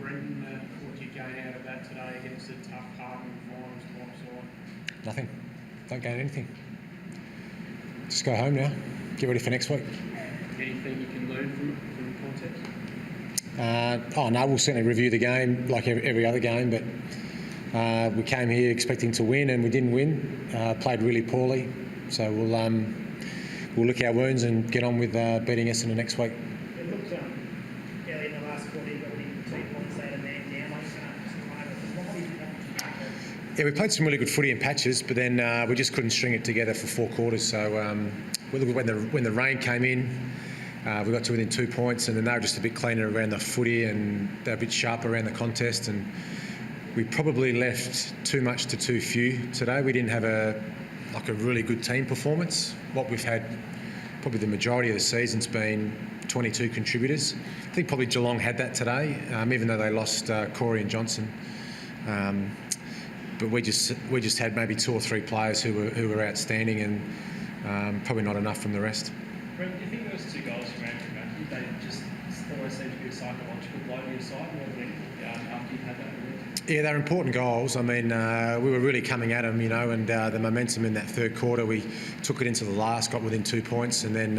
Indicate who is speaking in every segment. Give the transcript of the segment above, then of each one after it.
Speaker 1: Brenton, what you gain out of that today against a tough, hardened Finals top side?
Speaker 2: Nothing. Don't gain anything. Just go home now. Get ready for next week.
Speaker 1: Anything you can learn from the contest?
Speaker 2: No, we'll certainly review the game like every other game, but we came here expecting to win and we didn't win. Played really poorly, so we'll lick our wounds and get on with beating Essendon next week.
Speaker 3: It looked early in the last quarter, you got within 2 points, they had a man down.
Speaker 2: Yeah, we played some really good footy in patches, but then we just couldn't string it together for 4 quarters. So when the rain came in, we got to within 2 points, and then they were just a bit cleaner around the footy and they're a bit sharper around the contest. And we probably left too much to too few today. We didn't have a really good team performance. What we've had probably the majority of the season's been 22 contributors. I think probably Geelong had that today, even though they lost Corey and Johnson. But we just had maybe 2 or 3 players who were outstanding, and probably not enough from the rest.
Speaker 4: Brent, do you think those 2 goals from Andrew Mackie, they just almost seem to be a psychological blow to your side more than after you've had that?
Speaker 2: Yeah, they're important goals. I mean, we were really coming at them, and the momentum in that third quarter, we took it into the last, got within 2 points, and then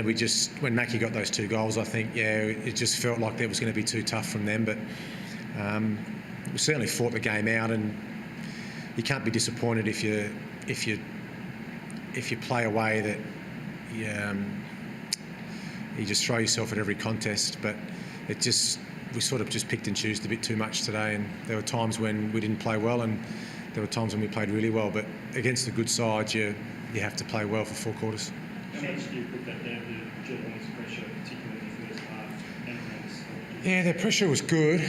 Speaker 2: we just, when Mackie got those 2 goals, I think, it just felt like that was going to be too tough from them. But we certainly fought the game out, and you can't be disappointed if you play a way that you just throw yourself at every contest. But we sort of just picked and chose a bit too much today, and there were times when we didn't play well, and there were times when we played really well. But against the good side, you have to play well for 4 quarters.
Speaker 4: How much do you put that down to Geelong's pressure, particularly in the first half?
Speaker 2: Yeah, their pressure was good.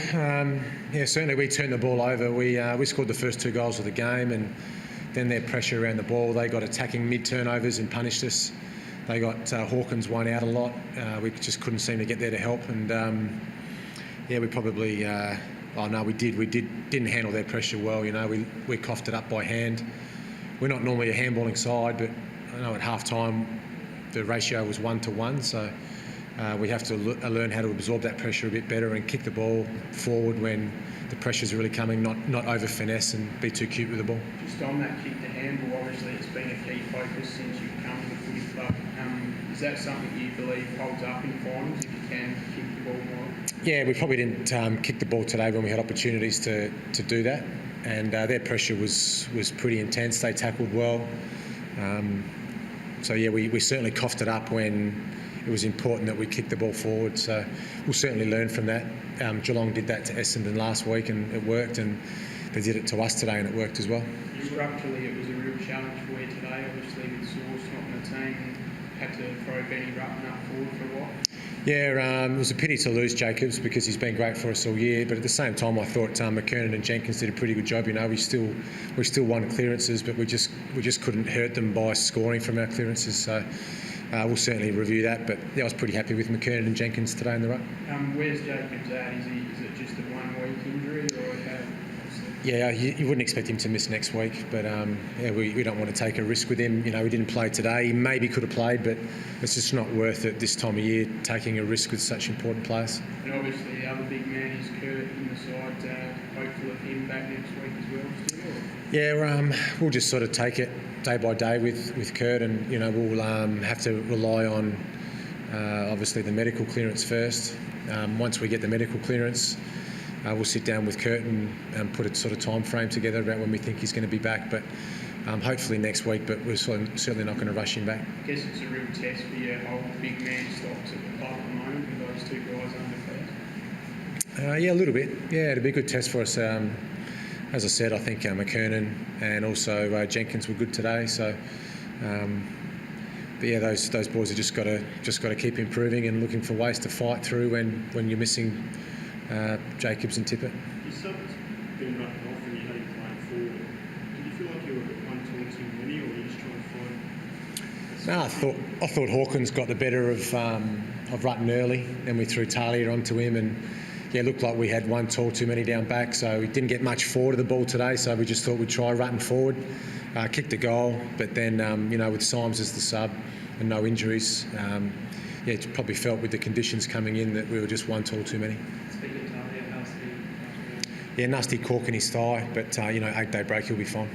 Speaker 2: Certainly we turned the ball over. We scored the first 2 goals of the game, and then their pressure around the ball. They got attacking mid-turnovers and punished us. They got Hawkins one out a lot. We just couldn't seem to get there to help, and we probably. We didn't handle their pressure well. We coughed it up by hand. We're not normally a handballing side, but I know at half time the ratio was 1-to-1, so we have to learn how to absorb that pressure a bit better and kick the ball forward when the pressure's really coming, not over finesse and be too cute with the ball.
Speaker 1: Just on that kick to handball, obviously it's been a key focus since you've come to the footy club. Is that something you believe holds up in finals if you can kick the ball more? Yeah, we probably didn't kick the ball today when we had opportunities to do that, and their pressure was pretty intense. They tackled well. We certainly coughed it up when it was important that we kick the ball forward. So we'll certainly learn from that. Geelong did that to Essendon last week and it worked, and they did it to us today and it worked as well. Structurally, it was a real challenge for you today, obviously with Source not in the team. Had to throw Benny Rutten up forward for a while.
Speaker 2: Yeah, it was a pity to lose Jacobs because he's been great for us all year. But at the same time, I thought McKernan and Jenkins did a pretty good job. We still won clearances, but we just couldn't hurt them by scoring from our clearances. So we'll certainly review that. But I was pretty happy with McKernan and Jenkins today in the ruck.
Speaker 1: Where's Jacobs at? Is it just a 1-week injury or okay?
Speaker 2: Yeah, you wouldn't expect him to miss next week, but we don't want to take a risk with him. He didn't play today. He maybe could have played, but it's just not worth it this time of year, taking a risk with such important players.
Speaker 1: And obviously the other big man is Kurt in the side. Hopeful of him back next week as well still? Or?
Speaker 2: Yeah, we'll just sort of take it day by day with Kurt, and we'll have to rely on obviously the medical clearance first. Once we get the medical clearance, we'll sit down with Kurt and put a sort of time frame together about when we think he's going to be back. But hopefully next week, but we're certainly not going to rush him back.
Speaker 1: I guess it's a real test for your whole big man stocks at the club at the moment with those 2 guys under.
Speaker 2: Yeah, a little bit. Yeah, it'll be a good test for us. As I said, I think McKernan and also Jenkins were good today. So, but yeah, those boys have just got to keep improving and looking for ways to fight through when you're missing Jacobs and Tippett.
Speaker 4: Your sub's been running off and you had him playing forward. Did you feel like you were one tool too many, or were you just trying to find?
Speaker 2: No, I thought Hawkins got the better of Rutten early, then we threw Talia onto him, and it looked like we had one tall too many down back, so we didn't get much forward of the ball today, so we just thought we'd try Rutten forward, kicked a goal, but then with Symes as the sub and no injuries, it probably felt with the conditions coming in that we were just one tall too many.
Speaker 1: Speaking
Speaker 2: yeah, nasty cork in his thigh, but 8-day break he'll be fine.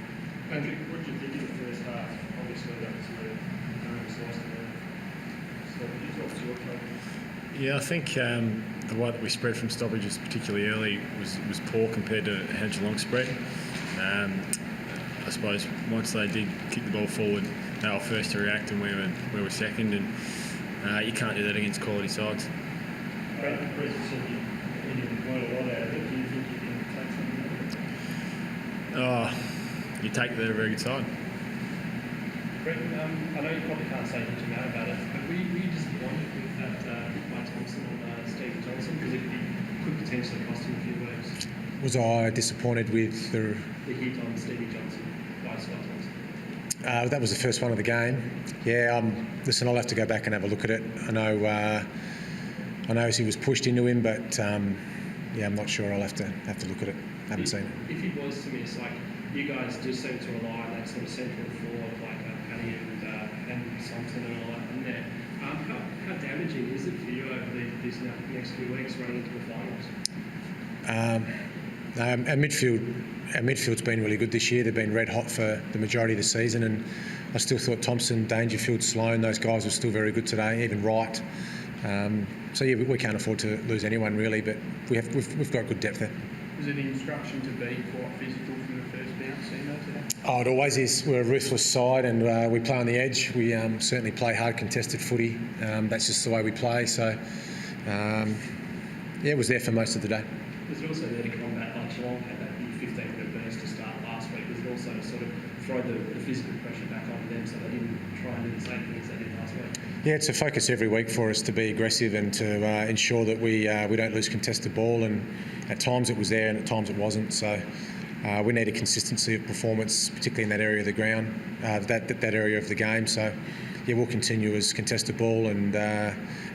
Speaker 4: Patrick, what did you think of the first half? Obviously, that was where Columbus lost the stoppages. What was your take?
Speaker 5: Yeah, I think the way that we spread from stoppages, particularly early, was poor compared to how Geelong spread. I suppose once they did kick the ball forward, they were first to react, and we were second, and you can't do that against quality sides.
Speaker 4: Brenton said you learned a lot out of it. Do you think you can take something out of it?
Speaker 5: You take the very good side.
Speaker 6: Brenton, I know you probably can't say much about it, but were you disappointed with that by Thompson on Steve Johnson, because it could potentially cost him a few weeks?
Speaker 2: Was I disappointed with the
Speaker 6: hit on Stevie Johnson by Scott Thompson?
Speaker 2: that was the first one of the game. Yeah, listen, I'll have to go back and have a look at it. I know he was pushed into him, but yeah, I'm not sure. I'll have to look at it. Haven't seen it.
Speaker 6: If he was to miss, like, you guys do seem to rely on that sort of central forward, like Paddy and Thompson and all that in there. How damaging is it for you over these next few weeks running into the finals?
Speaker 2: Our midfield's been really good this year. They've been red hot for the majority of the season, and I still thought Thompson, Dangerfield, Sloan, those guys were still very good today. Even Wright. So yeah, we can't afford to lose anyone really, but we've got good depth there.
Speaker 7: Was it instruction to be quite physical from the first bounce, today?
Speaker 2: Oh, it always is. We're a ruthless side, and we play on the edge. We certainly play hard contested footy. That's just the way we play. So yeah, it was there for most of the day.
Speaker 6: Was it also there to combat, like Geelong had that big 15-minute burst to start last week? Was it also to sort of throw the physical pressure back on them so they didn't try and do the same thing as they did last week?
Speaker 2: Yeah, it's a focus every week for us to be aggressive and to ensure that we don't lose contested ball. And at times it was there, and at times it wasn't. So we need a consistency of performance, particularly in that area of the ground, that area of the game. So yeah, we'll continue as contested ball and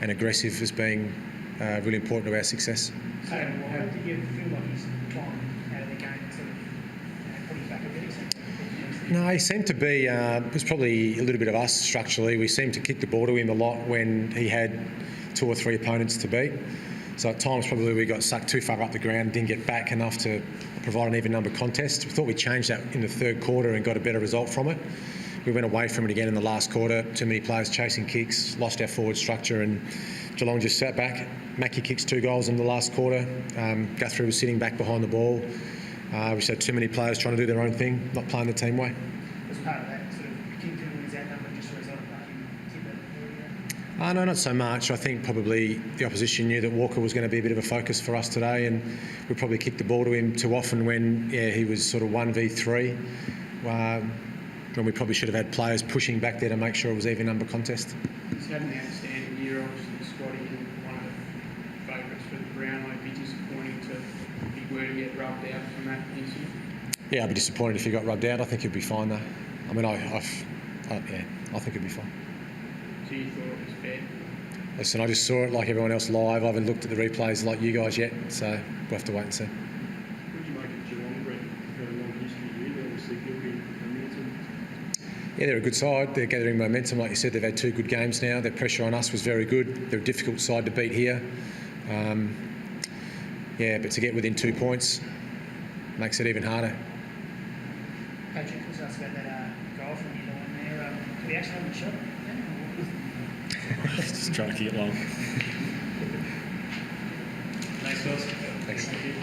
Speaker 2: aggressive as being really important to our success.
Speaker 3: So, how did you feel like he's gone out of the game and sort of putting back a bit?
Speaker 2: No, he seemed to be, it was probably a little bit of us structurally. We seemed to kick the ball to him a lot when he had 2 or 3 opponents to beat. So at times probably we got sucked too far up the ground, didn't get back enough to provide an even number contest. We thought we changed that in the third quarter and got a better result from it. We went away from it again in the last quarter. Too many players chasing kicks, lost our forward structure, and Geelong just sat back. Mackie kicks 2 goals in the last quarter. Guthrie was sitting back behind the ball. We just had too many players trying to do their own thing, not playing the team way.
Speaker 3: Was part of that sort of King couldn't lose that number just a result of
Speaker 2: No, not so much. I think probably the opposition knew that Walker was going to be a bit of a focus for us today, and we probably kicked the ball to him too often when he was sort of 1v3. When we probably should have had players pushing back there to make sure it was even number contest.
Speaker 7: He's had an outstanding year, obviously, the squad. He's one of the favourites for the Brownlow. It'd be disappointing if he were to get rubbed out from that incident.
Speaker 2: Yeah, I'd be disappointed if he got rubbed out. I think he'd be fine though. I mean, I think he'd be fine.
Speaker 7: So you thought it was fair?
Speaker 2: Listen, I just saw it like everyone else live. I haven't looked at the replays like you guys yet, so we'll have to wait and see.
Speaker 4: What do you make of Geelong, Brett? Got a long history here. They're obviously building momentum.
Speaker 2: Yeah, they're a good side. They're gathering momentum. Like you said, they've had 2 good games now. Their pressure on us was very good. They're a difficult side to beat here. But to get within 2 points makes it even harder.
Speaker 3: Patrick was asked about that goal from you there. Did he actually have a shot?
Speaker 5: Just trying to keep it long.
Speaker 6: Thanks, guys.
Speaker 2: Thanks.
Speaker 3: Thank you.